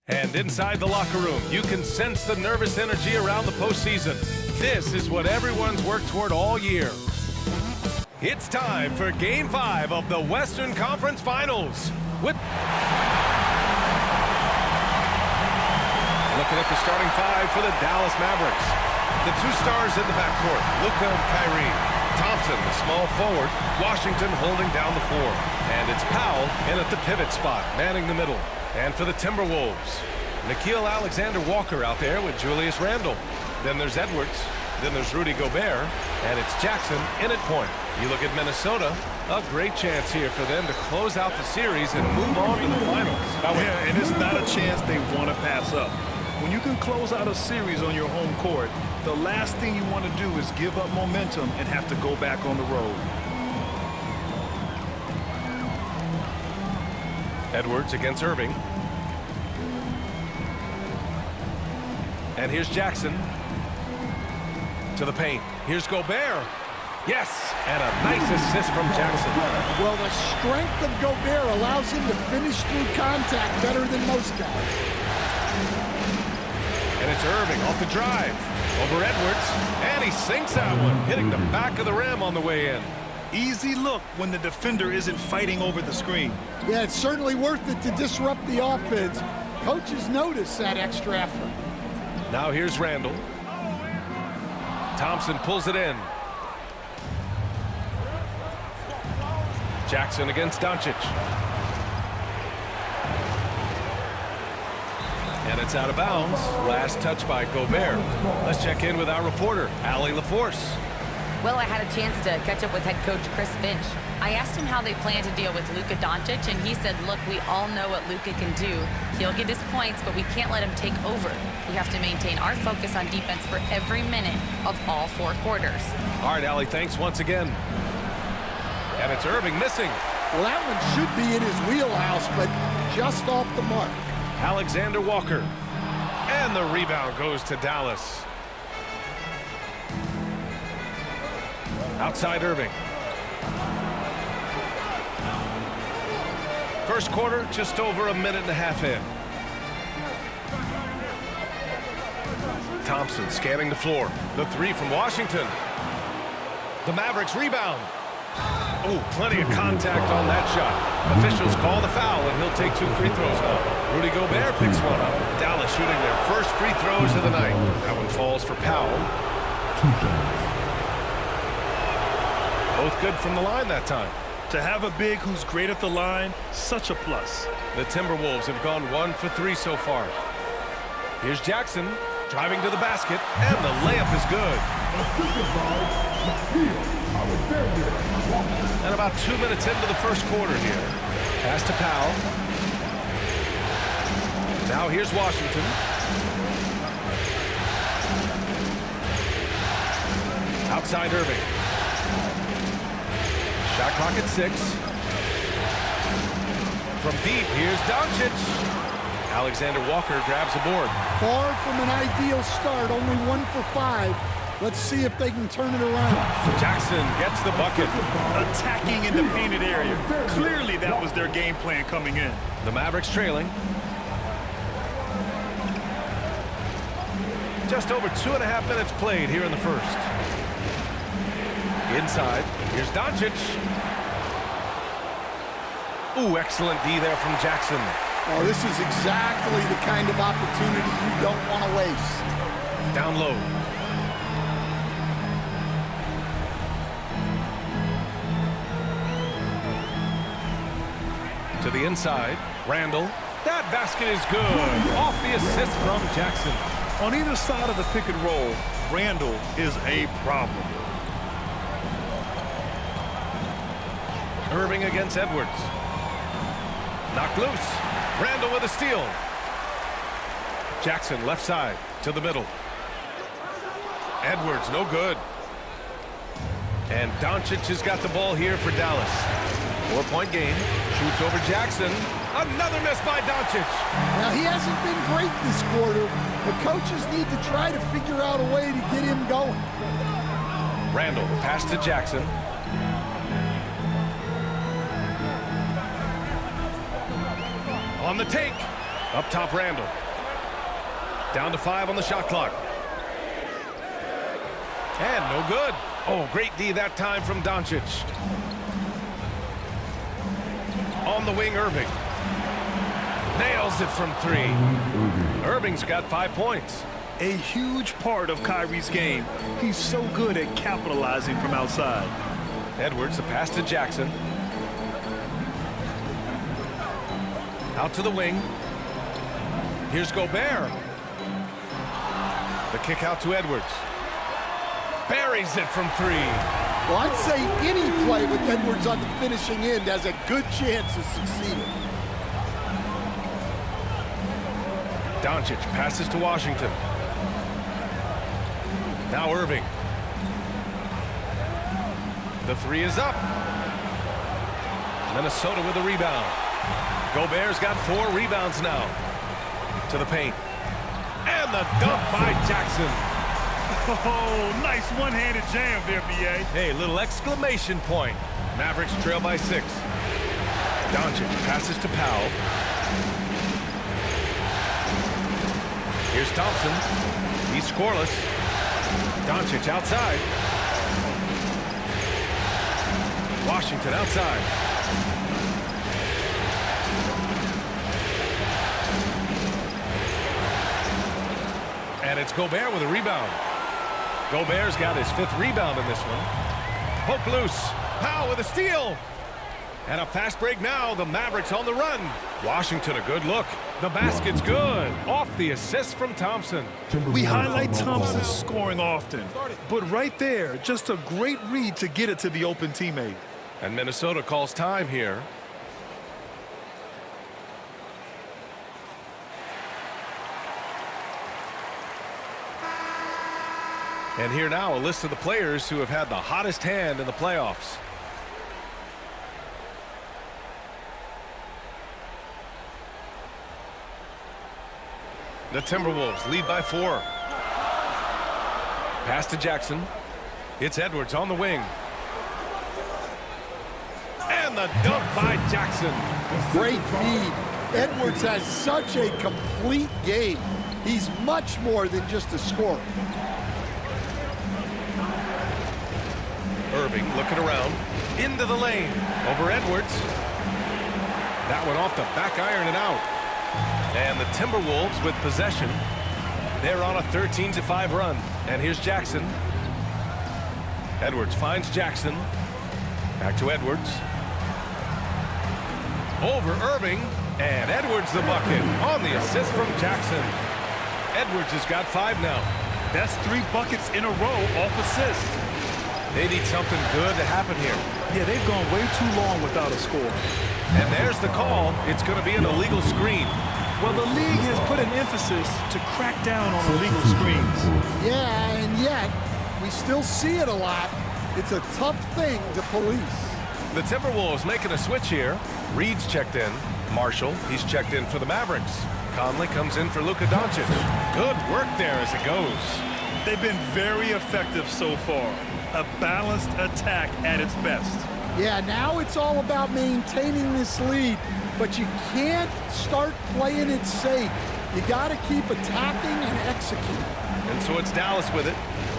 And inside the locker room, you can sense the nervous energy around the postseason. This is what everyone's worked toward all year. It's time for Game 5 of the Western Conference Finals. Looking at the starting five for the Dallas Mavericks. The two stars in the backcourt, Luka and Kyrie. Thompson, the small forward. Washington holding down the floor. And it's Powell in at the pivot spot, manning the middle. And for the Timberwolves, Nickeil Alexander-Walker out there with Julius Randle. Then there's Edwards. Then there's Rudy Gobert. And it's Jackson in at point. You look at Minnesota, a great chance here for them to close out the series and move on to the finals. Yeah, and it's not a chance they want to pass up. When you can close out a series on your home court, the last thing you want to do is give up momentum and have to go back on the road. Edwards against Irving. And here's Jackson. To the paint. Here's Gobert. Yes, and a nice assist from Jackson. Well, the strength of Gobert allows him to finish through contact better than most guys. And it's Irving off the drive. Over Edwards. And he sinks that one, hitting the back of the rim on the way in. Easy look when the defender isn't fighting over the screen. Yeah, it's certainly worth it to disrupt the offense. Coaches notice that extra effort. Now here's Randle. Thompson pulls it in. Jackson against Doncic. And it's out of bounds. Last touch by Gobert. Let's check in with our reporter, Allie LaForce. Well, I had a chance to catch up with head coach Chris Finch. I asked him how they plan to deal with Luka Doncic, and he said, look, we all know what Luka can do. He'll get his points, but we can't let him take over. We have to maintain our focus on defense for every minute of all four quarters. All right, Allie, thanks once again. And it's Irving missing. Well, that one should be in his wheelhouse, but just off the mark. Alexander Walker. And the rebound goes to Dallas. Outside Irving. First quarter, just over a minute and a half in. Thompson scanning the floor. The three from Washington. The Mavericks rebound. Oh, plenty of contact on that shot. Officials call the foul, and he'll take 2 free throws now. Rudy Gobert picks one up. Dallas shooting their first free throws of the night. That one falls for Powell. Both good from the line that time. To have a big who's great at the line, such a plus. The Timberwolves have gone 1 for 3 so far. Here's Jackson driving to the basket, and the layup is good. And about 2 minutes into the first quarter here. Pass to Powell. Now here's Washington. Outside Irving. Shot clock at 6. From deep, here's Doncic. Alexander Walker grabs a board. Far from an ideal start, only 1 for 5. Let's see if they can turn it around. Jackson gets the bucket. Attacking in the painted area. Clearly that was their game plan coming in. The Mavericks trailing. Just over 2.5 minutes played here in the first. Inside, here's Doncic. Ooh, excellent D there from Jackson. Oh, this is exactly the kind of opportunity you don't want to waste. Down low. To the inside, Randle. That basket is good. Off the assist from Jackson. On either side of the pick and roll, Randle is a problem. Irving against Edwards. Knocked loose. Randle with a steal. Jackson left side to the middle. Edwards no good. And Doncic has got the ball here for Dallas. 4-point game. Shoots over Jackson. Another miss by Doncic. Now, he hasn't been great this quarter, but coaches need to try to figure out a way to get him going. Randle pass to Jackson. On the take. Up top, Randall. Down to 5 on the shot clock. And no good. Oh, great D that time from Doncic. On the wing, Irving. Nails it from 3. Irving's got 5 points. A huge part of Kyrie's game. He's so good at capitalizing from outside. Edwards, the pass to Jackson. Out to the wing. Here's Gobert. The kick out to Edwards. Buries it from 3. Well, I'd say any play with Edwards on the finishing end has a good chance of succeeding. Doncic passes to Washington. Now Irving. The 3 is up. Minnesota with a rebound. Gobert's got 4 rebounds now. To the paint. And the dunk by Jackson. Oh, nice one-handed jam there, B.A. Hey, little exclamation point. Mavericks trail by 6. Doncic passes to Powell. Here's Thompson. He's scoreless. Doncic outside. Washington outside. And it's Gobert with a rebound. Gobert's got his 5th rebound in this one. Poke loose. Powell with a steal. And a fast break now. The Mavericks on the run. Washington, a good look. The basket's good. Off the assist from Thompson. We highlight Thompson's scoring often, but right there, just a great read to get it to the open teammate. And Minnesota calls time here. And here now, a list of the players who have had the hottest hand in the playoffs. The Timberwolves lead by 4. Pass to Jackson. It's Edwards on the wing. And the dunk by Jackson. Great feed. Edwards has such a complete game. He's much more than just a scorer. Irving looking around. Into the lane. Over Edwards. That one off the back iron and out. And the Timberwolves with possession. They're on a 13-5 run. And here's Jackson. Edwards finds Jackson. Back to Edwards. Over Irving. And Edwards the bucket on the assist from Jackson. Edwards has got 5 now. That's 3 buckets in a row off assist. They need something good to happen here. Yeah, they've gone way too long without a score. And there's the call. It's going to be an illegal screen. Well, the league has put an emphasis to crack down on illegal screens. Yeah, and yet, we still see it a lot. It's a tough thing to police. The Timberwolves making a switch here. Reed's checked in. Marshall, he's checked in for the Mavericks. Conley comes in for Luka Doncic. Good work there as it goes. They've been very effective so far. A balanced attack at its best. Yeah, now it's all about maintaining this lead, but you can't start playing it safe. You got to keep attacking and executing. And so it's Dallas with it,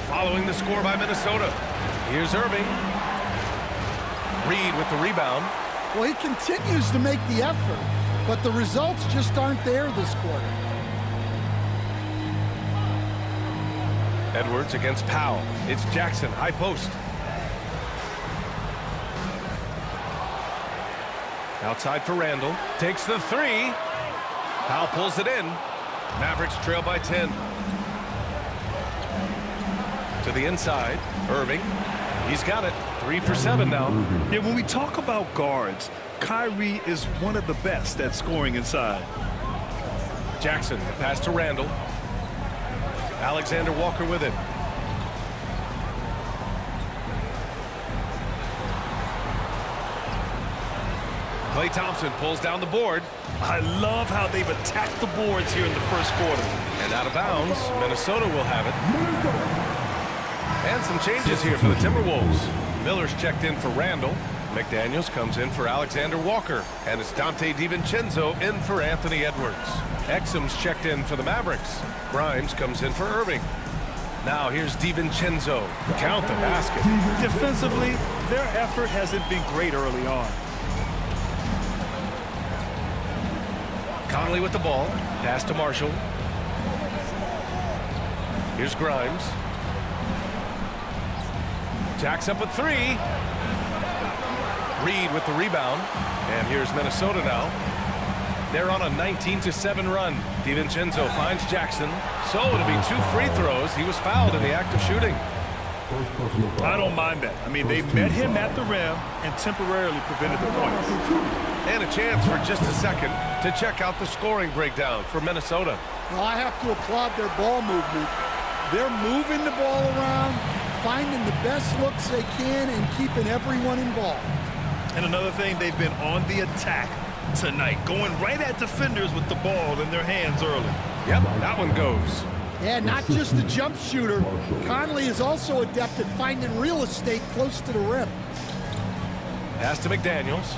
following the score by Minnesota. Here's Irving. Reed with the rebound. Well, he continues to make the effort, but the results just aren't there this quarter. Edwards against Powell. It's Jackson, high post. Outside for Randall. Takes the 3. Powell pulls it in. Mavericks trail by 10. To the inside. Irving. He's got it. 3 for 7 now. Yeah, when we talk about guards, Kyrie is one of the best at scoring inside. Jackson, the pass to Randall. Alexander Walker with it. Klay Thompson pulls down the board. I love how they've attacked the boards here in the first quarter. And out of bounds, Minnesota will have it. And some changes here for the Timberwolves. Miller's checked in for Randall. McDaniels comes in for Alexander Walker, and it's Dante DiVincenzo in for Anthony Edwards. Exum's checked in for the Mavericks. Grimes comes in for Irving. Now here's DiVincenzo. Count the basket. Defensively, their effort hasn't been great early on. Conley with the ball. Pass to Marshall. Here's Grimes. Jacks up a three. Reed with the rebound. And here's Minnesota now. They're on a 19-7 run. DiVincenzo finds Jackson. So it'll be 2 free throws. He was fouled in the act of shooting. I don't mind that. I mean, they met him at the rim and temporarily prevented the points. And a chance for just a second to check out the scoring breakdown for Minnesota. Well, I have to applaud their ball movement. They're moving the ball around, finding the best looks they can, and keeping everyone involved. And another thing, they've been on the attack tonight, going right at defenders with the ball in their hands early. Yep, that one goes. Yeah, not just a jump shooter. Conley is also adept at finding real estate close to the rim. Pass to McDaniels.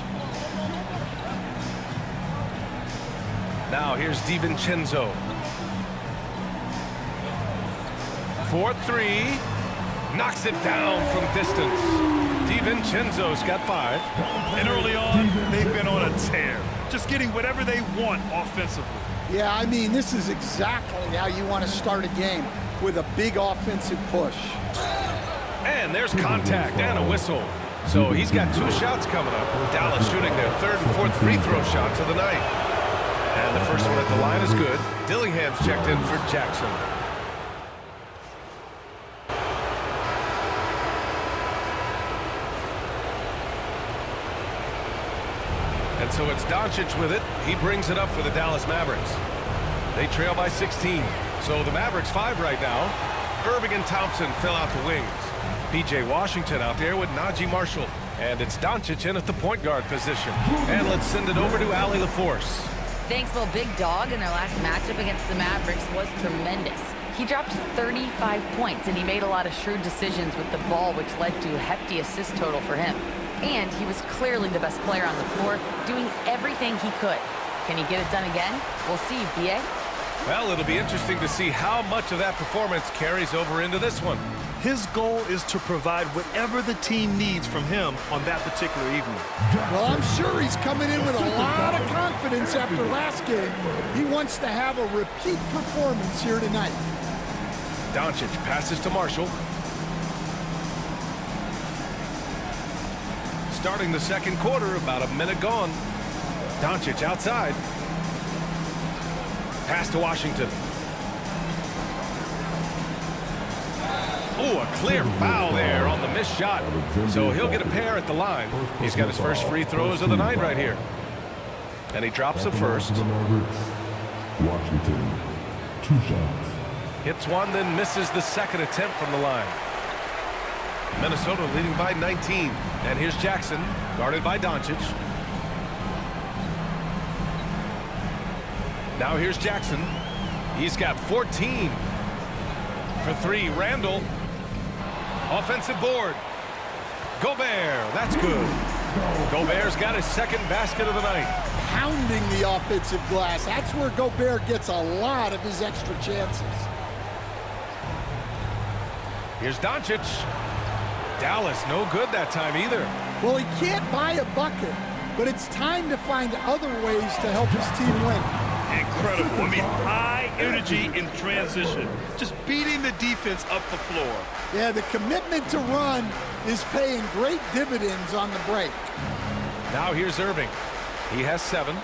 Now here's DiVincenzo. 4-3. Knocks it down from distance. DiVincenzo's got 5. And early on, they've been on a tear, just getting whatever they want offensively. Yeah, I mean, this is exactly how you want to start a game, with a big offensive push. And there's contact and a whistle. So he's got 2 shots coming up. Dallas shooting their 3rd and 4th free throw shots of the night. And the first one at the line is good. Dillingham's checked in for Jackson. And so it's Doncic with it. He brings it up for the Dallas Mavericks. They trail by 16. So the Mavericks 5 right now. Irving and Thompson fill out the wings. P.J. Washington out there with Najee Marshall. And it's Doncic in at the point guard position. And let's send it over to Allie LaForce. Thanks, Will. Big Dog in their last matchup against the Mavericks was tremendous. He dropped 35 points, and he made a lot of shrewd decisions with the ball, which led to a hefty assist total for him. And he was clearly the best player on the floor, doing everything he could. Can he get it done again? We'll see, B.A. Well, it'll be interesting to see how much of that performance carries over into this one. His goal is to provide whatever the team needs from him on that particular evening. Well, I'm sure he's coming in with a lot of confidence after last game. He wants to have a repeat performance here tonight. Doncic passes to Marshall. Starting the second quarter, about a minute gone. Doncic outside. Pass to Washington. Oh, a clear foul there on the missed shot. So he'll get a pair at the line. He's got his first free throws of the night right here. And he drops the first. Washington, 2 shots. Hits one, then misses the second attempt from the line. Minnesota leading by 19. And here's Jackson, guarded by Doncic. Now here's Jackson. He's got 14. For 3, Randall. Offensive board. Gobert, that's good. Gobert's got his second basket of the night. Pounding the offensive glass. That's where Gobert gets a lot of his extra chances. Here's Doncic. Dallas, no good that time either. Well, he can't buy a bucket, but it's time to find other ways to help his team win. Incredible. I mean, high energy in transition. Just beating the defense up the floor. Yeah, the commitment to run is paying great dividends on the break. Now here's Irving. He has 7.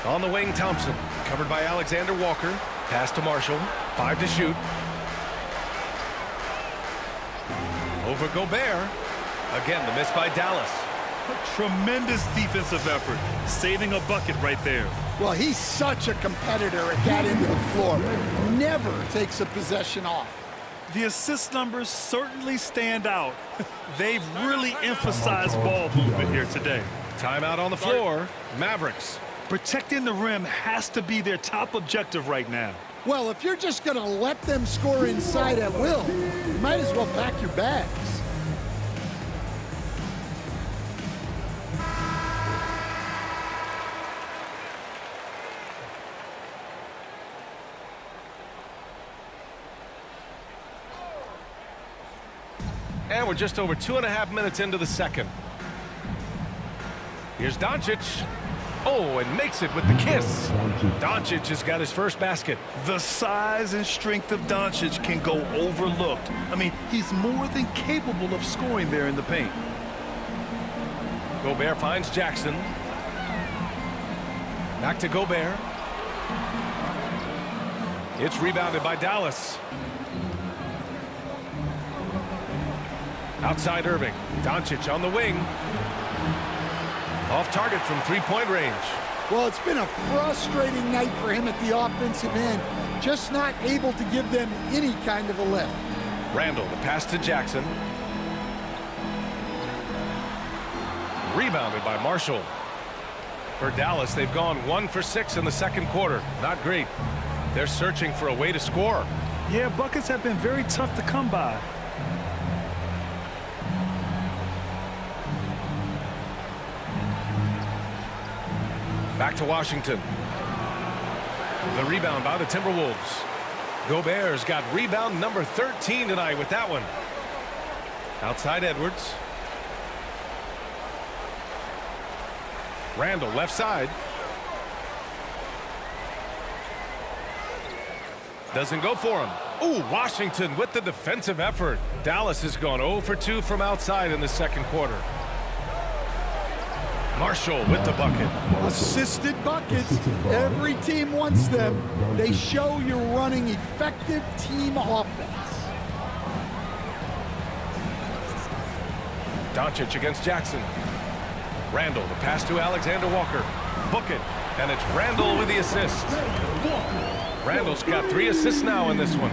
On the wing, Thompson. Covered by Alexander Walker. Pass to Marshall. 5 to shoot. Over Gobert. Again, the miss by Dallas. A tremendous defensive effort, saving a bucket right there. Well, he's such a competitor at that end of the floor. Never takes a possession off. The assist numbers certainly stand out. They've really emphasized ball movement here today. Timeout on the floor. Mavericks. Protecting the rim has to be their top objective right now. Well, if you're just going to let them score inside at will, you might as well pack your bags. And we're just over 2.5 minutes into the second. Here's Doncic. Oh, and makes it with the kiss. Doncic has got his first basket. The size and strength of Doncic can go overlooked. I mean, he's more than capable of scoring there in the paint. Gobert finds Jackson. Back to Gobert. It's rebounded by Dallas. Outside Irving. Doncic on the wing. Off target from three-point range. Well, it's been a frustrating night for him at the offensive end. Just not able to give them any kind of a lift. Randall, the pass to Jackson. Rebounded by Marshall. For Dallas, they've gone 1 for 6 in the second quarter. Not great. They're searching for a way to score. Yeah, buckets have been very tough to come by. Back to Washington. The rebound by the Timberwolves. Gobert's got rebound number 13 tonight with that one. Outside Edwards. Randall left side. Doesn't go for him. Ooh, Washington with the defensive effort. Dallas has gone 0 for 2 from outside in the second quarter. Marshall with the bucket. Assisted buckets. Every team wants them. They show you're running effective team offense. Doncic against Jackson. Randall, the pass to Alexander Walker. Book it. And it's Randall with the assist. Randall's got 3 assists now in this one.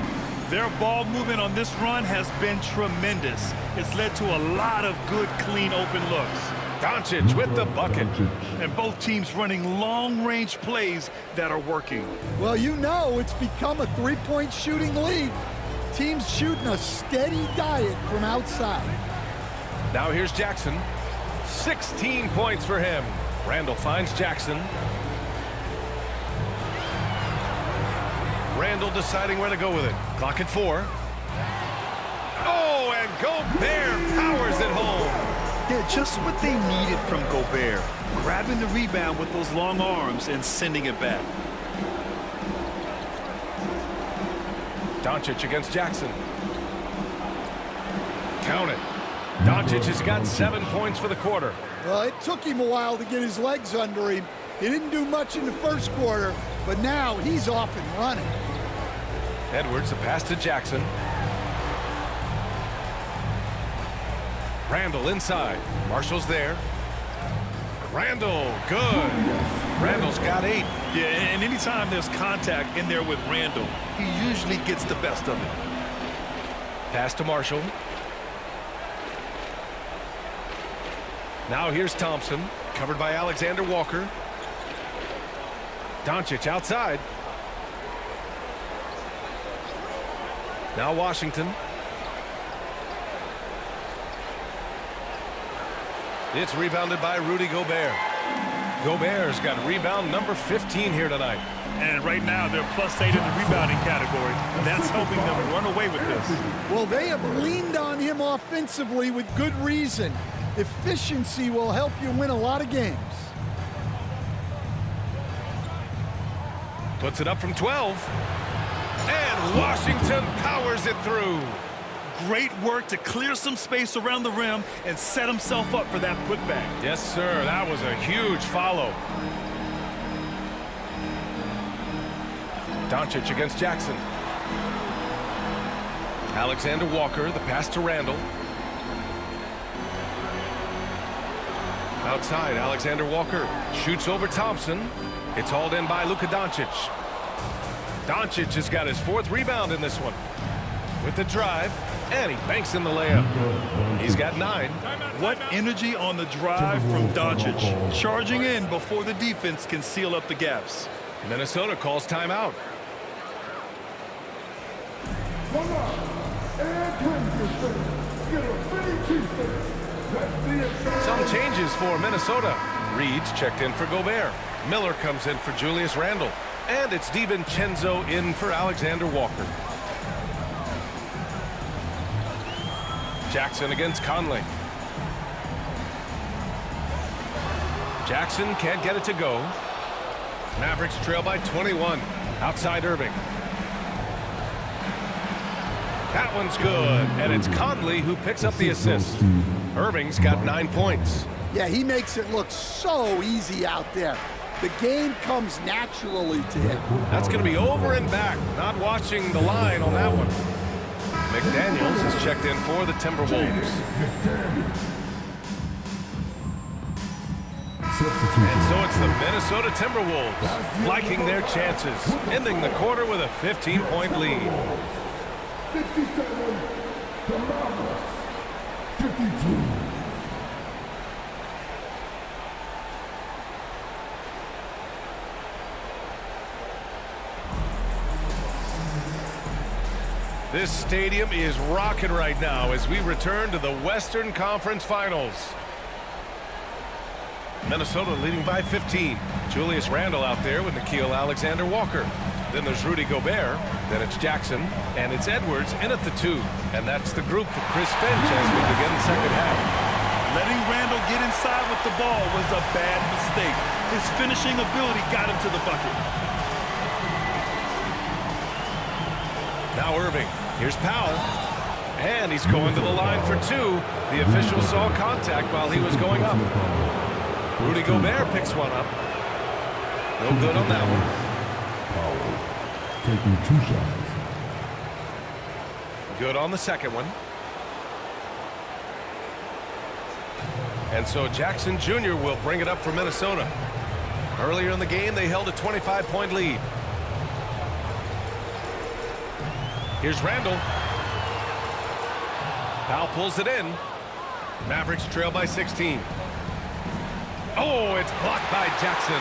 Their ball movement on this run has been tremendous. It's led to a lot of good, clean, open looks. Doncic with the bucket. And both teams running long-range plays that are working. Well, you know it's become a three-point shooting league. Teams shooting a steady diet from outside. Now here's Jackson. 16 points for him. Randall finds Jackson. Randall deciding where to go with it. Clock at 4. Oh, and Gobert powers it home. Yeah, just what they needed from Gobert. Grabbing the rebound with those long arms and sending it back. Doncic against Jackson. Count it. Doncic has got 7 points for the quarter. Well, it took him a while to get his legs under him. He didn't do much in the first quarter, but now he's off and running. Edwards, the pass to Jackson. Randall inside. Marshall's there. Randall, good. Randall's got 8. Yeah, and anytime there's contact in there with Randall, he usually gets the best of it. Pass to Marshall. Now here's Thompson, covered by Alexander Walker. Doncic outside. Now Washington. It's rebounded by Rudy Gobert. Gobert's got rebound number 15 here tonight. And right now they're +8 in the rebounding category. That's helping them run away with this. Well, they have leaned on him offensively with good reason. Efficiency will help you win a lot of games. Puts it up from 12. And Washington powers it through. Great work to clear some space around the rim and set himself up for that putback. Yes, sir. That was a huge follow. Doncic against Jackson. Alexander Walker, the pass to Randall. Outside, Alexander Walker shoots over Thompson. It's hauled in by Luka Doncic. Doncic has got his 4th rebound in this one. With the drive, and he banks in the layup. He's got 9. What energy on the drive from Doncic. Charging in before the defense can seal up the gaps. Minnesota calls timeout. Some changes for Minnesota. Reed's checked in for Gobert. Miller comes in for Julius Randle. And it's DiVincenzo in for Alexander Walker. Jackson against Conley. Jackson can't get it to go. Mavericks trail by 21. Outside Irving. That one's good, and it's Conley who picks up the assist. Irving's got 9 points. Yeah, he makes it look so easy out there. The game comes naturally to him. That's going to be over and back. Not watching the line on that one. McDaniels has checked in for the Timberwolves. And so it's the Minnesota Timberwolves liking their chances, ending the quarter with a 15-point lead. 67, the Mavericks, 52. This stadium is rocking right now as we return to the Western Conference Finals. Minnesota leading by 15. Julius Randle out there with Nickeil Alexander-Walker. Then there's Rudy Gobert. Then it's Jackson. And it's Edwards in at the 2. And that's the group for Chris Finch as we begin the second half. Letting Randle get inside with the ball was a bad mistake. His finishing ability got him to the bucket. Now Irving. Here's Powell. And he's going to the line for 2. The official saw contact while he was going up. Rudy Gobert picks one up. No good on that one. Powell taking 2 shots. Good on the second one. And so Jackson Jr. will bring it up for Minnesota. Earlier in the game, they held a 25-point lead. Here's Randle. Powell pulls it in. Mavericks trail by 16. Oh, it's blocked by Jackson.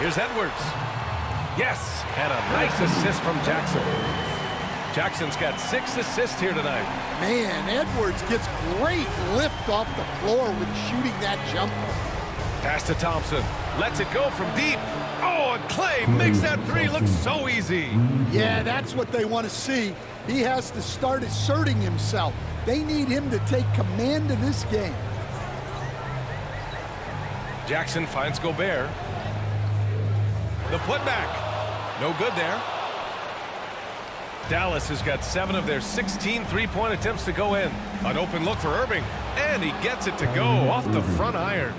Here's Edwards. Yes, and a nice assist from Jackson. Jackson's got 6 assists here tonight. Man, Edwards gets great lift off the floor with shooting that jumper. Pass to Thompson. Lets it go from deep. Oh, and Clay makes that 3 look so easy. Yeah, that's what they want to see. He has to start asserting himself. They need him to take command of this game. Jackson finds Gobert. The putback. No good there. Dallas has got 7 of their 16 three-point attempts to go in. An open look for Irving. And he gets it to go off the front iron.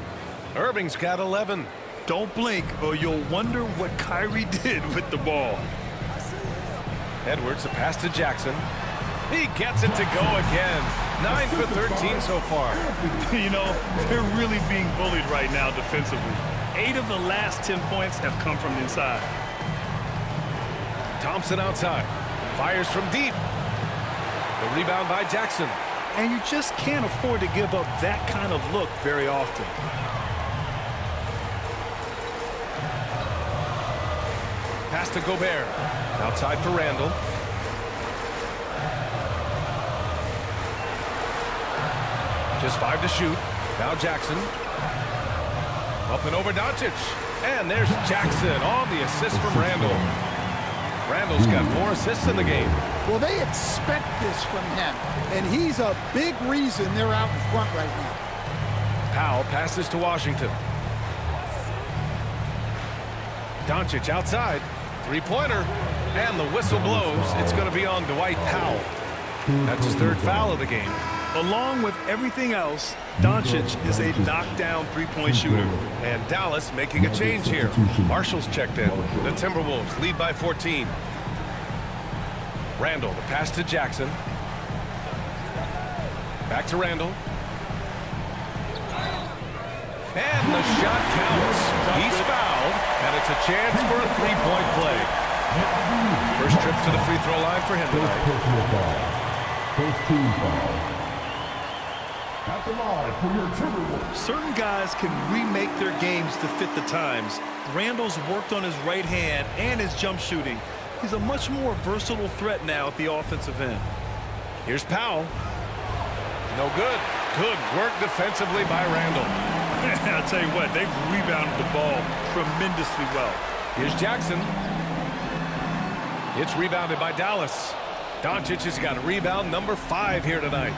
Irving's got 11. Don't blink or you'll wonder what Kyrie did with the ball. Edwards, a pass to Jackson. He gets it to go again. 9 for 13 so far. You know, they're really being bullied right now defensively. 8 of the last 10 points have come from inside. Thompson outside. Fires from deep. The rebound by Jackson. And you just can't afford to give up that kind of look very often. Pass to Gobert. Outside for Randle. Just 5 to shoot. Now Jackson. Up and over Doncic. And there's Jackson on the assist from Randle. Randle's got 4 assists in the game. Well, they expect this from him, and he's a big reason they're out in front right now. Powell passes to Washington. Doncic outside. 3-pointer. And the whistle blows. It's going to be on Dwight Powell. That's his 3rd foul of the game. Along with everything else, Doncic is a knockdown 3-point shooter. And Dallas making a change here. Marshall's checked in. The Timberwolves lead by 14. Randle, the pass to Jackson. Back to Randle. And the shot counts. He's fouled, and it's a chance for a 3-point play. First trip to the free throw line for him tonight. First team foul. At the line for your Timberwolves. Certain guys can remake their games to fit the times. Randle's worked on his right hand and his jump shooting. He's a much more versatile threat now at the offensive end. Here's Powell. No good. Good work defensively by Randle. I'll tell you what, they've rebounded the ball tremendously well. Here's Jackson. It's rebounded by Dallas. Doncic has got rebound number 5 here tonight.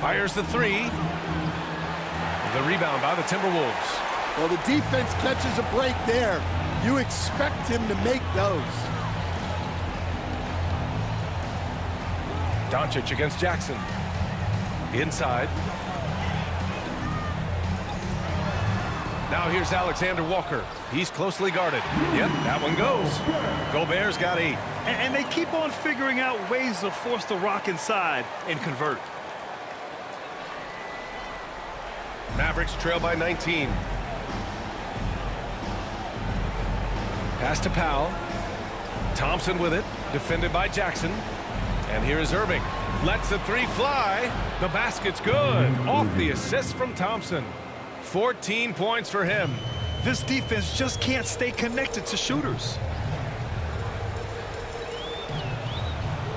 Fires the 3. The rebound by the Timberwolves. Well, the defense catches a break there. You expect him to make those. Doncic against Jackson. Inside. Now here's Alexander Walker. He's closely guarded. Yep, that one goes. Gobert's got 8. And they keep on figuring out ways to force the rock inside and convert. Mavericks trail by 19. Pass to Powell. Thompson with it. Defended by Jackson. And here is Irving. Lets the 3 fly. The basket's good. Off the assist from Thompson. 14 points for him. This defense just can't stay connected to shooters.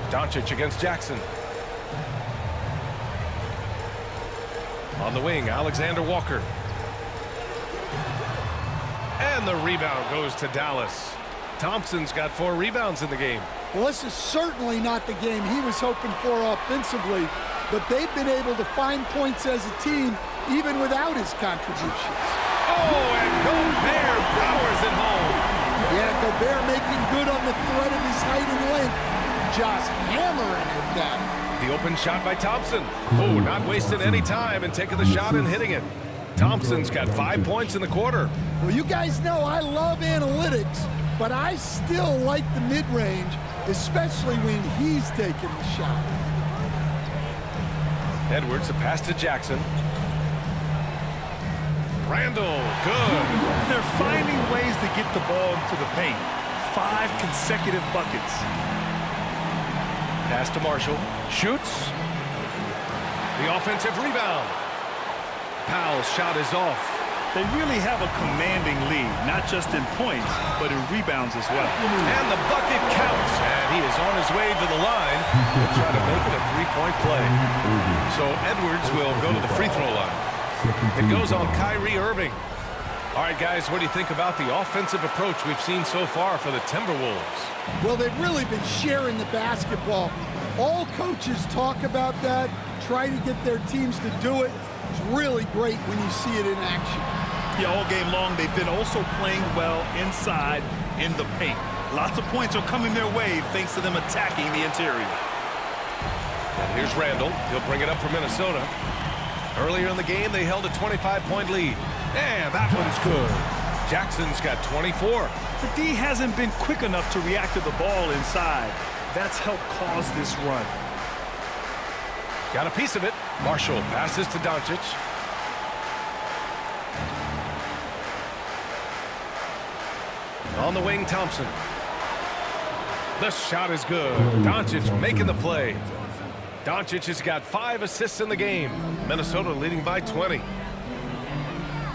Doncic against Jackson. On the wing, Alexander Walker. And the rebound goes to Dallas. Thompson's got 4 rebounds in the game. Well, this is certainly not the game he was hoping for offensively, but they've been able to find points as a team even without his contributions. Oh, and Gobert powers it home. Yeah, Gobert making good on the threat of his height and length. Just hammering it down. The open shot by Thompson. Oh, not wasting any time and taking the shot and hitting it. Thompson's got 5 points in the quarter. Well, you guys know I love analytics, but I still like the mid-range, especially when he's taking the shot. Edwards, a pass to Jackson. Randall, good. They're finding ways to get the ball into the paint. 5 consecutive buckets. Pass to Marshall. Shoots. The offensive rebound. Powell's shot is off. They really have a commanding lead, not just in points, but in rebounds as well. And the bucket counts. And he is on his way to the line to try to make it a 3-point play. So Edwards will go to the free throw line. It goes on Kyrie Irving. All right, guys, what do you think about the offensive approach we've seen so far for the Timberwolves? Well, they've really been sharing the basketball. All coaches talk about that, try to get their teams to do it. It's really great when you see it in action. Yeah, all game long, they've been also playing well inside in the paint. Lots of points are coming their way thanks to them attacking the interior. And here's Randall. He'll bring it up for Minnesota. Earlier in the game, they held a 25-point lead. And that one's good. Jackson's got 24. The D hasn't been quick enough to react to the ball inside. That's helped cause this run. Got a piece of it. Marshall passes to Doncic. On the wing, Thompson. The shot is good. Doncic making the play. Doncic has got 5 assists in the game. Minnesota leading by 20.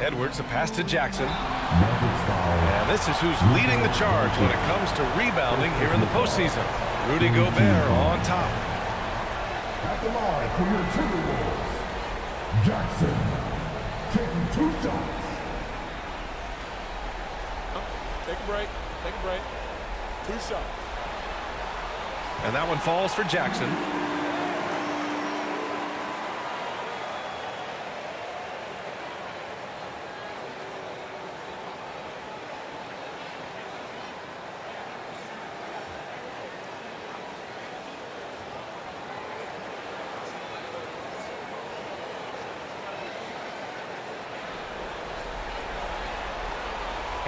Edwards, a pass to Jackson. And this is who's leading the charge when it comes to rebounding here in the postseason. Rudy Gobert on top. At the line for your Timberwolves, Jackson taking 2 shots. Take a break. Take a break. 2 shots. And that one falls for Jackson.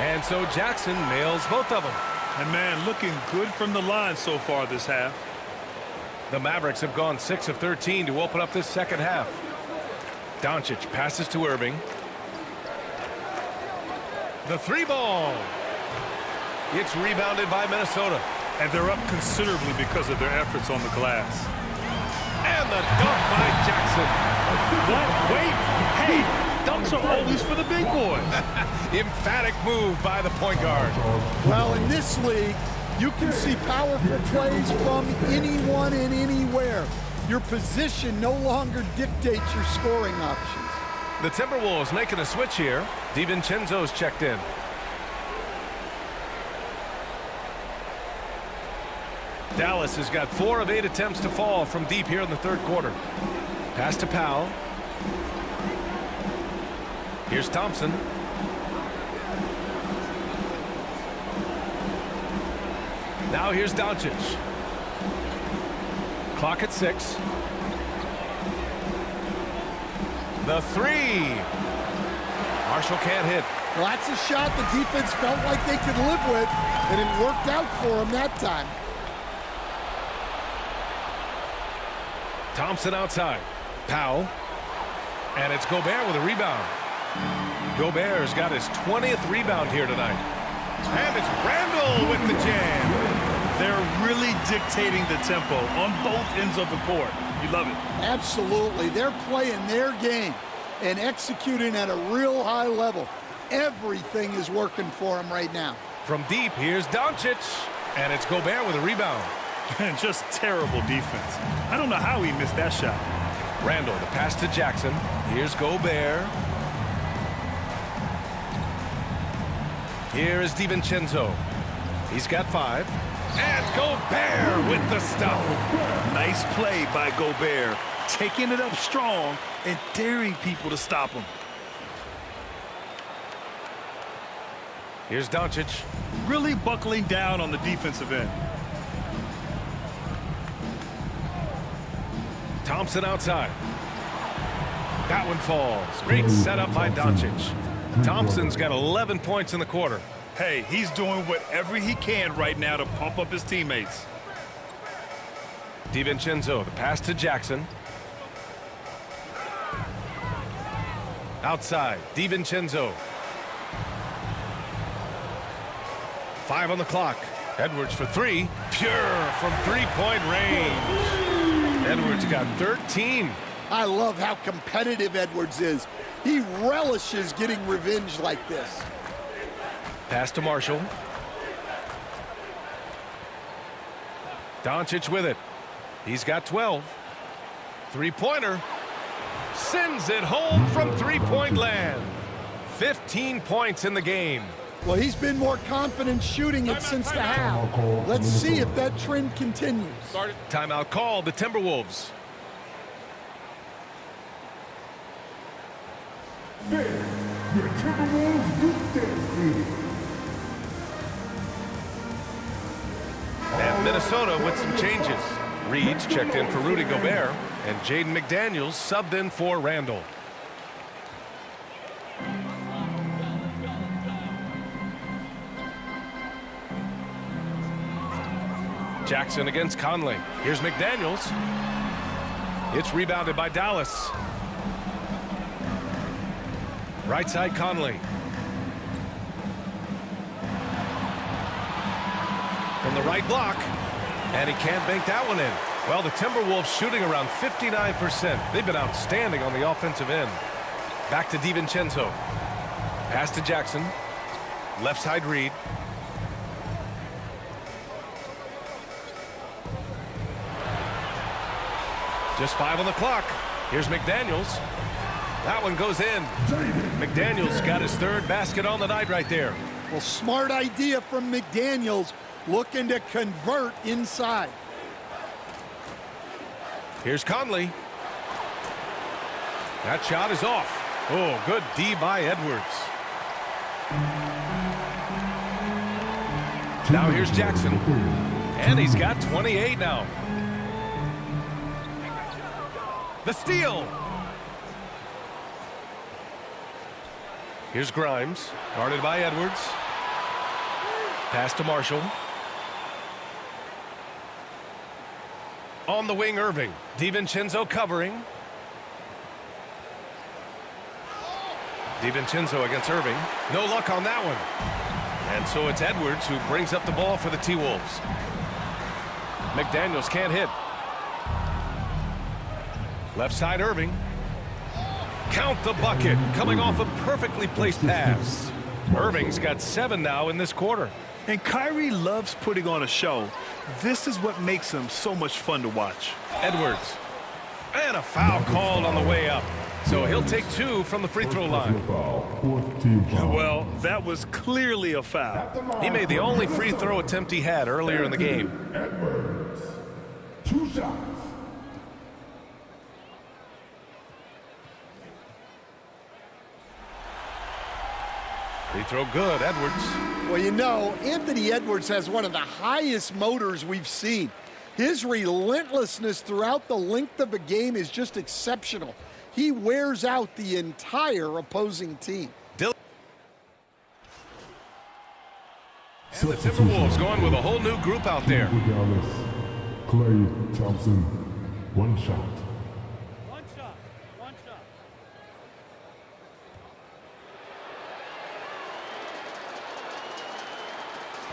And so Jackson nails both of them. And man, looking good from the line so far this half. The Mavericks have gone 6 of 13 to open up this second half. Doncic passes to Irving. The 3-ball. It's rebounded by Minnesota. And they're up considerably because of their efforts on the glass. And the dunk by Jackson. What? Wait. Hey, dunks are always for the big boys. Emphatic move by the point guard. Well, in this league, you can see powerful plays from anyone and anywhere. Your position no longer dictates your scoring options. The Timberwolves making a switch here. DiVincenzo's checked in. Dallas has got 4 of 8 attempts to fall from deep here in the third quarter. Pass to Powell. Here's Thompson. Now here's Doncic. Clock at 6. The 3. Marshall can't hit. Well, that's a shot the defense felt like they could live with, and it worked out for them that time. Thompson outside. Powell. And it's Gobert with a rebound. Gobert's got his 20th rebound here tonight. And it's Randle with the jam. They're really dictating the tempo on both ends of the court. You love it. Absolutely. They're playing their game and executing at a real high level. Everything is working for them right now. From deep, here's Doncic. And it's Gobert with a rebound. Just terrible defense. I don't know how he missed that shot. Randle, the pass to Jackson. Here's Gobert. Here is DiVincenzo. He's got 5. And Gobert with the stuff. Nice play by Gobert, taking it up strong and daring people to stop him. Here's Doncic. Really buckling down on the defensive end. Thompson outside. That one falls. Great setup by Doncic. Thompson's got 11 points in the quarter. Hey, he's doing whatever he can right now to pump up his teammates. DiVincenzo, the pass to Jackson. Outside, DiVincenzo. 5 on the clock. Edwards for 3. Pure from three-point range. Edwards got 13. I love how competitive Edwards is. He relishes getting revenge like this. Pass to Marshall. Doncic with it. He's got 12. Three-pointer. Sends it home from three-point land. 15 points in the game. Well, he's been more confident shooting it since the half. Let's see if that trend continues. Timeout called, the Timberwolves. Then, your Timberwolves group dance. And Minnesota with some changes. Reed's checked in for Rudy Gobert, and Jaden McDaniels subbed in for Randle. Jackson against Conley. Here's McDaniels. It's rebounded by Dallas. Right side Conley. From the right block. And he can't bank that one in. Well, the Timberwolves shooting around 59%. They've been outstanding on the offensive end. Back to DiVincenzo. Pass to Jackson. Left side Reed. Just 5 on the clock. Here's McDaniels. That one goes in. McDaniels got his 3rd basket on the night right there. Well, smart idea from McDaniels, looking to convert inside. Here's Conley. That shot is off. Oh, good D by Edwards. Now here's Jackson. And he's got 28 now. The steal. Here's Grimes, guarded by Edwards. Pass to Marshall. On the wing, Irving. DiVincenzo covering. DiVincenzo against Irving. No luck on that one. And so it's Edwards who brings up the ball for the T-Wolves. McDaniels can't hit. Left side, Irving. Count the bucket, coming off a perfectly placed pass. Irving's got 7 now in this quarter. And Kyrie loves putting on a show. This is what makes him so much fun to watch. Edwards. And a foul called on the way up. So he'll take 2 from the free throw line. Well, that was clearly a foul. He made the only free throw attempt he had earlier in the game. 2 shots. Free throw good, Edwards. Well, you know, Anthony Edwards has one of the highest motors we've seen. His relentlessness throughout the length of a game is just exceptional. He wears out the entire opposing team. And the Timberwolves going with a whole new group out there. Dallas, Klay Thompson, 1 shot. One shot. One shot.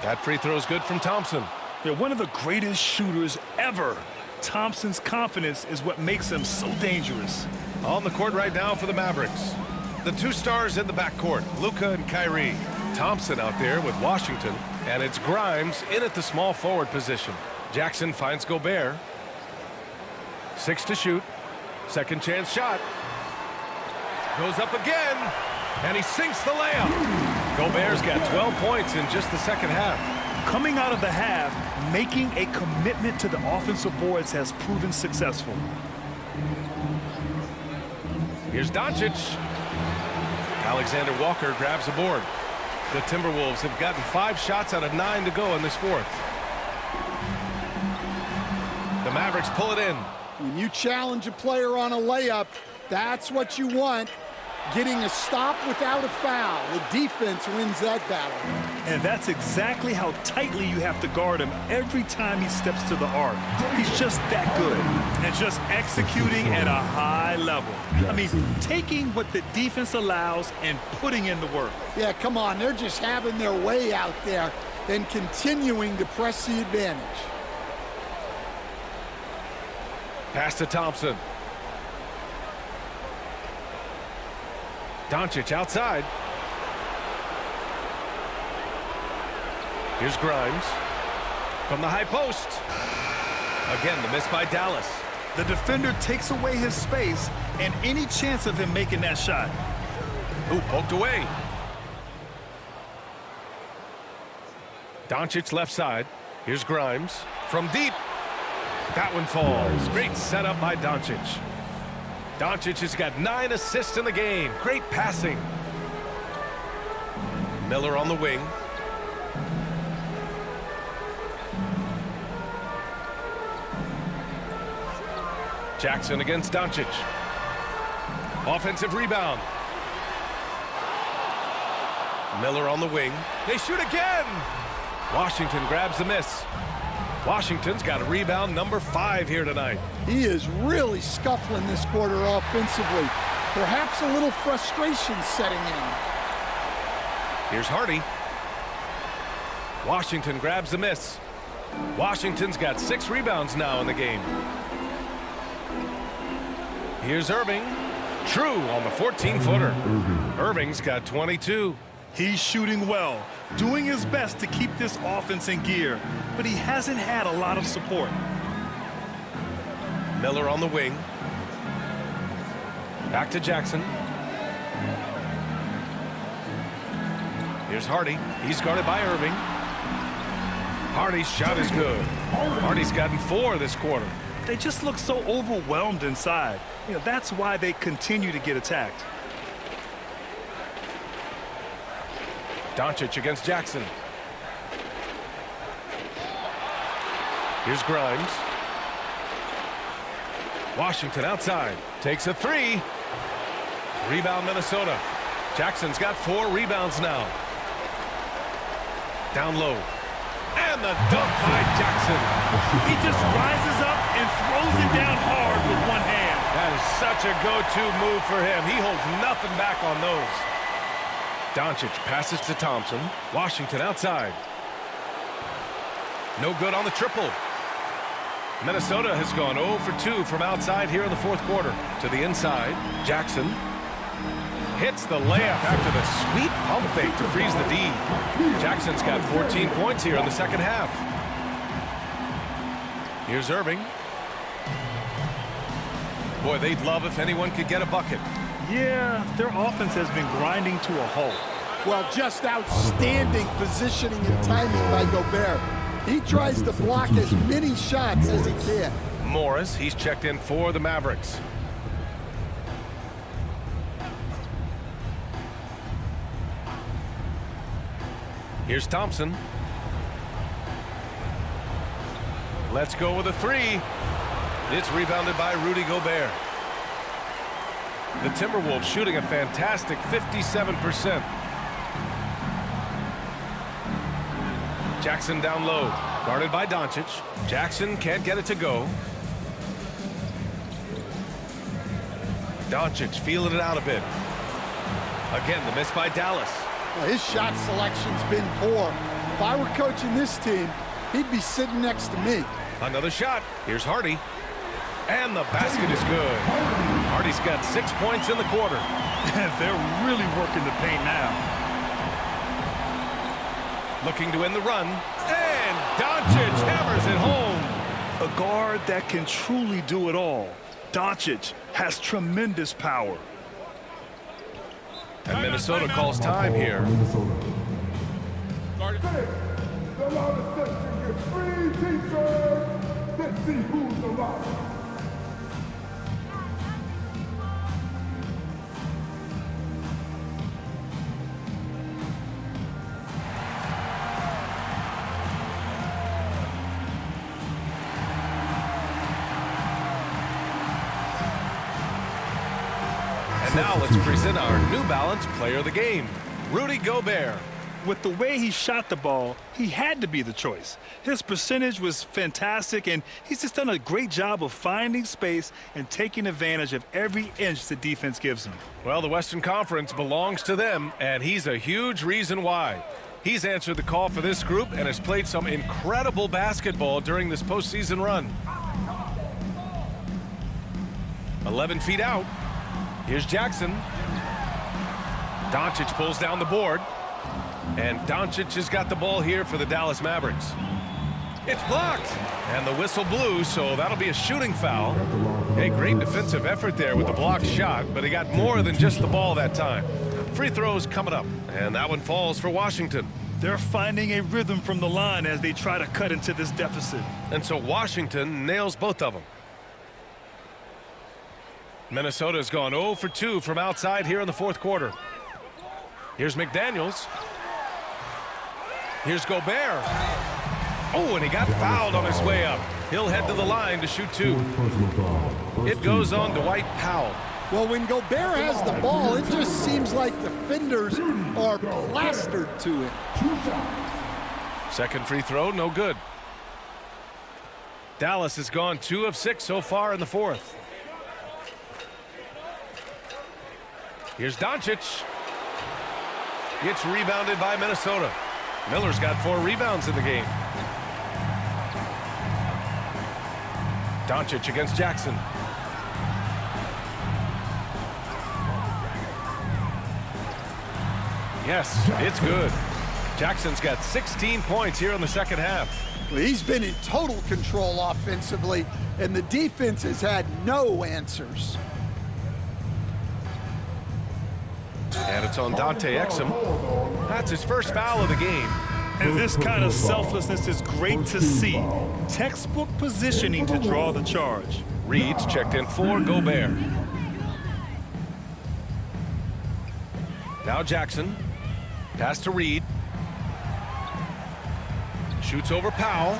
That free throw is good from Thompson. They're one of the greatest shooters ever. Thompson's confidence is what makes him so dangerous. On the court right now for the Mavericks. The 2 stars in the backcourt, Luka and Kyrie. Thompson out there with Washington, and it's Grimes in at the small forward position. Jackson finds Gobert. 6 to shoot. Second chance shot. Goes up again, and he sinks the layup. Gobert's got 12 points in just the second half. Coming out of the half, making a commitment to the offensive boards has proven successful. Here's Doncic. Alexander Walker grabs the board. The Timberwolves have gotten 5 shots out of 9 to go in this fourth. The Mavericks pull it in. When you challenge a player on a layup, that's what you want. Getting a stop without a foul. The defense wins that battle. And that's exactly how tightly you have to guard him every time he steps to the arc. He's just that good and just executing at a high level. I mean, taking what the defense allows and putting in the work. Yeah, come on. They're just having their way out there and continuing to press the advantage. Pass to Thompson. Doncic outside. Here's Grimes from the high post. Again, the miss by Dallas. The defender takes away his space and any chance of him making that shot. Ooh, poked away. Doncic left side. Here's Grimes from deep. That one falls. Great setup by Doncic. Doncic has got 9 assists in the game. Great passing. Miller on the wing. Jackson against Doncic. Offensive rebound. Miller on the wing. They shoot again. Washington grabs the miss. Washington's got a rebound number 5 here tonight. He is really scuffling this quarter offensively. Perhaps a little frustration setting in. Here's Hardy. Washington grabs the miss. Washington's got 6 rebounds now in the game. Here's Irving. True on the 14-footer. Irving's got 22. He's shooting well, doing his best to keep this offense in gear, but he hasn't had a lot of support. Miller on the wing. Back to Jackson. Here's Hardy. He's guarded by Irving. Hardy's shot is good. Hardy's gotten 4 this quarter. They just look so overwhelmed inside. You know, that's why they continue to get attacked. Doncic against Jackson. Here's Grimes. Washington outside. Takes a 3. Rebound Minnesota. Jackson's got 4 rebounds now. Down low. And the dunk by Jackson. He just rises up and throws it down hard with one hand. That is such a go-to move for him. He holds nothing back on those. Doncic passes to Thompson. Washington outside. No good on the triple. Minnesota has gone 0 for 2 from outside here in the fourth quarter. To the inside, Jackson hits the layup after the sweet pump fake to freeze the D. Jackson's got 14 points here in the second half. Here's Irving. Boy, they'd love if anyone could get a bucket. Yeah, their offense has been grinding to a halt. Well, just outstanding positioning and timing by Gobert. He tries to block as many shots as he can. Morris, he's checked in for the Mavericks. Here's Thompson. Let's go with a three. It's rebounded by Rudy Gobert. The Timberwolves shooting a fantastic 57%. Jackson down low, guarded by Doncic. Jackson can't get it to go. Doncic feeling it out a bit. Again, the miss by Dallas. Well, his shot selection's been poor. If I were coaching this team, he'd be sitting next to me. Another shot. Here's Hardy. And the basket is good. Hardy's got 6 points in the quarter. They're really working the paint now. Looking to end the run. And Doncic hammers it home. A guard that can truly do it all. Doncic has tremendous power. And Minnesota calls time here. Guard it. The loudest section gets free t-shirts. Let's see who's the loudest. And now let's present our New Balance Player of the Game, Rudy Gobert. With the way he shot the ball, he had to be the choice. His percentage was fantastic, and he's just done a great job of finding space and taking advantage of every inch the defense gives him. Well, the Western Conference belongs to them, and he's a huge reason why. He's answered the call for this group and has played some incredible basketball during this postseason run. 11 feet out. Here's Jackson. Doncic pulls down the board. And Doncic has got the ball here for the Dallas Mavericks. It's blocked. And the whistle blew, so that'll be a shooting foul. Hey, great defensive effort there with the blocked shot, but he got more than just the ball that time. Free throws coming up, and that one falls for Washington. They're finding a rhythm from the line as they try to cut into this deficit. And so Washington nails both of them. Minnesota's gone 0 for 2 from outside here in the fourth quarter. Here's McDaniels. Here's Gobert. Oh, and he got fouled on his way up. He'll head to the line to shoot two. It goes on Dwight Powell. Well, when Gobert has the ball, it just seems like the defenders are plastered to it. Second free throw, no good. Dallas has gone 2 of 6 so far in the fourth. Here's Doncic. It's rebounded by Minnesota. Miller's got 4 rebounds in the game. Doncic against Jackson. Yes, it's good. Jackson's got 16 points here in the second half. Well, he's been in total control offensively, and the defense has had no answers. And it's on Dante Exum. That's his first foul of the game. And this kind of selflessness is great to see. Textbook positioning to draw the charge. Reed's checked in for Gobert. Now Jackson. Pass to Reed. Shoots over Powell.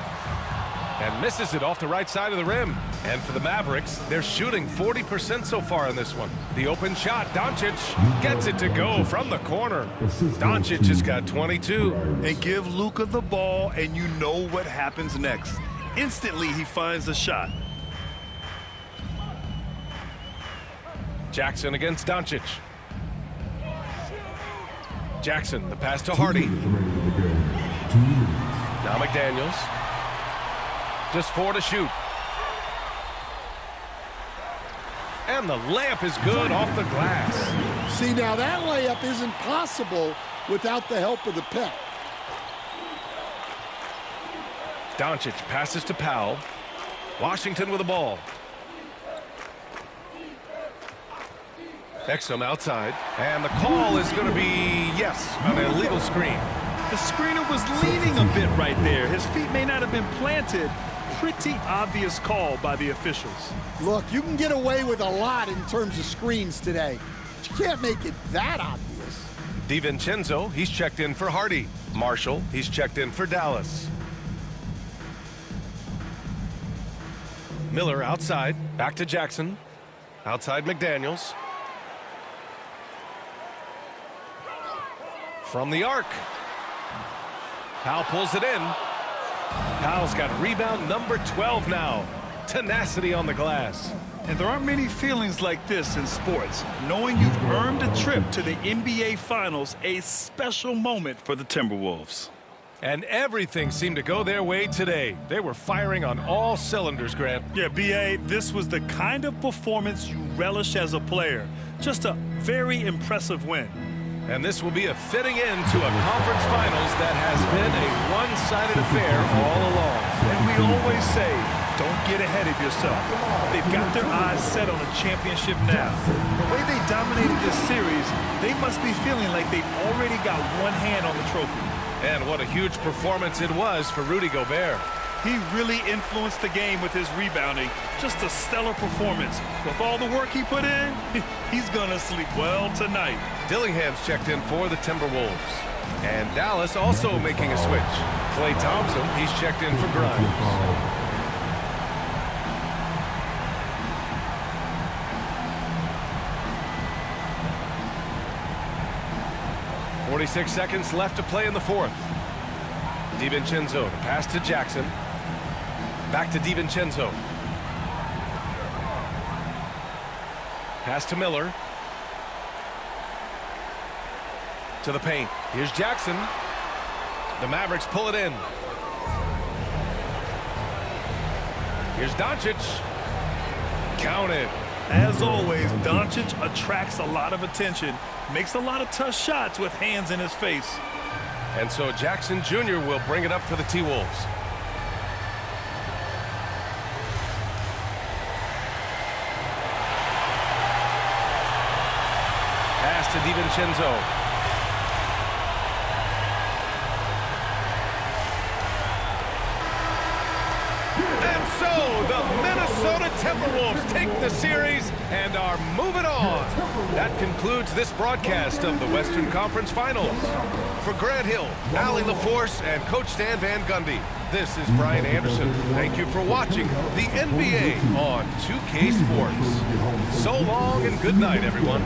And misses it off the right side of the rim. And for the Mavericks, they're shooting 40% so far in this one. The open shot, Doncic gets it to go from the corner. Doncic has got 22. And give Luka the ball, and you know what happens next. Instantly, he finds a shot. Jackson against Doncic. Jackson, the pass to Hardy. Now McDaniels. Just 4 to shoot. And the layup is good off the glass. See, now that layup isn't possible without the help of the pick. Doncic passes to Powell. Washington with the ball. Exum outside. And the call is going to be, yes, an illegal screen. The screener was leaning a bit right there. His feet may not have been planted. Pretty obvious call by the officials. Look, you can get away with a lot in terms of screens today. But you can't make it that obvious. DiVincenzo, he's checked in for Hardy. Marshall, he's checked in for Dallas. Miller outside, back to Jackson. Outside McDaniels. From the arc. Powell pulls it in. Powell's got rebound number 12 now. Tenacity on the glass. And there aren't many feelings like this in sports. Knowing you've earned a trip to the NBA Finals, a special moment for the Timberwolves. And everything seemed to go their way today. They were firing on all cylinders, Grant. Yeah, B.A., this was the kind of performance you relish as a player. Just a very impressive win. And this will be a fitting end to a conference finals that has been a one-sided affair all along. And we always say, don't get ahead of yourself. They've got their eyes set on a championship now. The way they dominated this series, they must be feeling like they've already got one hand on the trophy. And what a huge performance it was for Rudy Gobert. He really influenced the game with his rebounding. Just a stellar performance. With all the work he put in, he's going to sleep well tonight. Dillingham's checked in for the Timberwolves. And Dallas also making a switch. Klay Thompson, he's checked in for Grimes. 46 seconds left to play in the fourth. DiVincenzo, the pass to Jackson. Back to DiVincenzo. Pass to Miller. To the paint. Here's Jackson. The Mavericks pull it in. Here's Doncic. Count it. As always, Doncic attracts a lot of attention, makes a lot of tough shots with hands in his face. And so Jackson Jr. will bring it up for the T-Wolves. Pass to DiVincenzo. And so the Minnesota Timberwolves take the series and are moving on. That concludes this broadcast of the Western Conference Finals. For Grant Hill, Allie LaForce, and Coach Stan Van Gundy, this is Brian Anderson. Thank you for watching the NBA on 2K Sports. So long and good night, everyone.